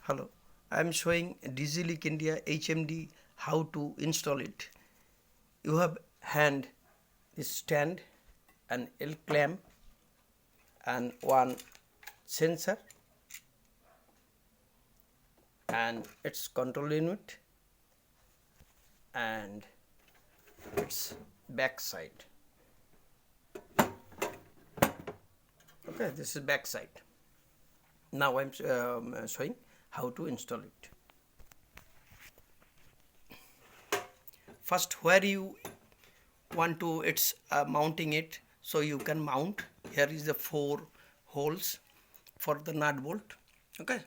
Hello, I am showing DIGI-ELEC India HMD how to install it. You have hand this stand, an L clamp and one sensor and its control unit and its back side. Okay, this is back side. Now I am showing how to install it. First, where you want to mounting it, so you can mount. Here is the 4 holes for the nut bolt. Okay,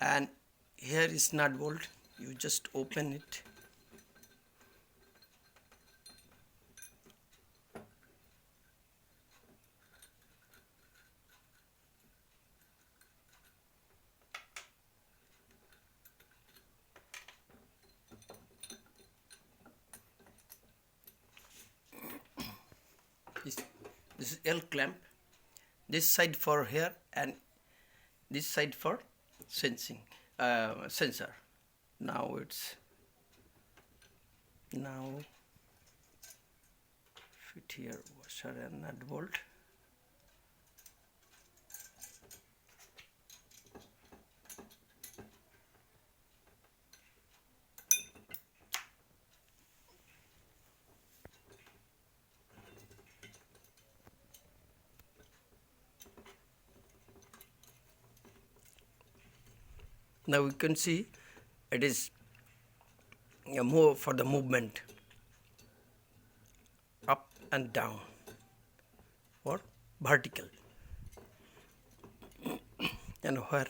and here is nut bolt. You just open it. This is L clamp, this side for here and this side for sensor. Now fit here washer and nut bolt. Now you can see it is more for the movement up and down or vertical, and where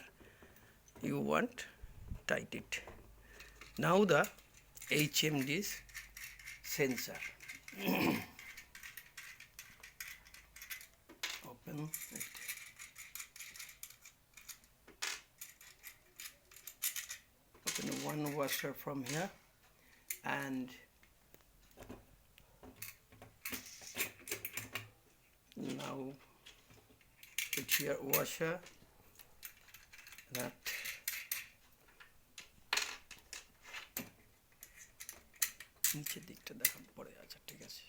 you want tight it. Now the HMD's sensor. Open it. Open one washer from here and now put here washer, nut, নিচের দিকটা দেখা পড়ে আছে, ঠিক আছে।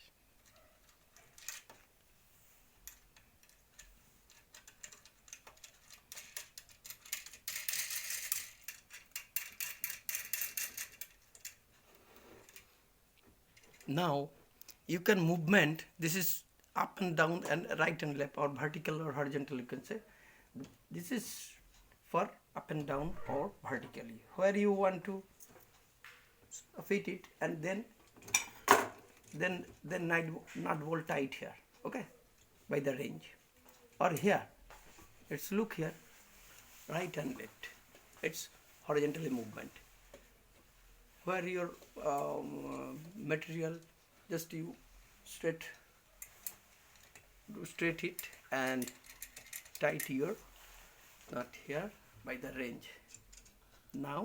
Now you can movement, this is up and down and right and left, or vertical or horizontal, you can say. This is for up and down or vertically, where you want to fit it, and then nut bolt tight here, okay, by the range, or here it's look here, right and left, it's horizontally movement. Where your material, just you straight it and tight your nut here by the range. Now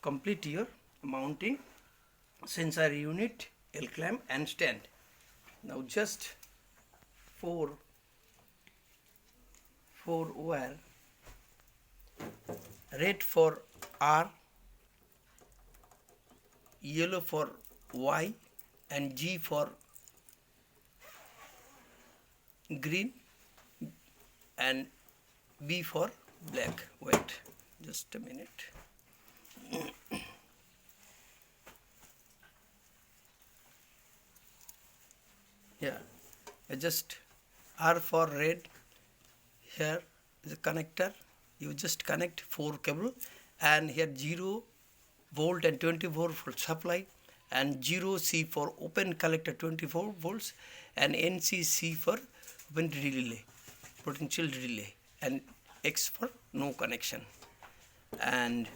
complete your mounting sensor unit, L clamp and stand. Now just four wire, red for R, yellow for Y, and G for green, and B for black. Wait just a minute. Yeah, just R for red. Here is a connector, you just connect 4 cable, and here 0 volt and 24 volt supply, and 0C for open collector 24 volts, and NCC for open relay, potential relay, and X for no connection. And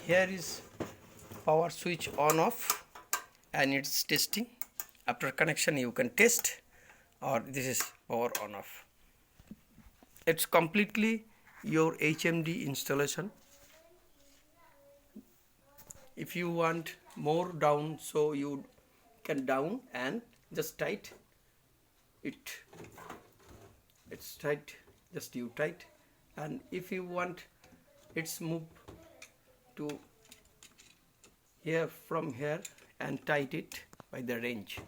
here is power switch on off, and it's testing. After connection you can test, or this is power on off. It's completely your HMD installation. If you want more down, so you can down and just tight it. It's tight, just you tight. And if you want it's move to here, from here, and tight it by the range.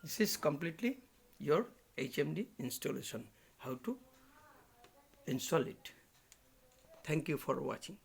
This is completely your HMD installation, how to install it. Thank you for watching.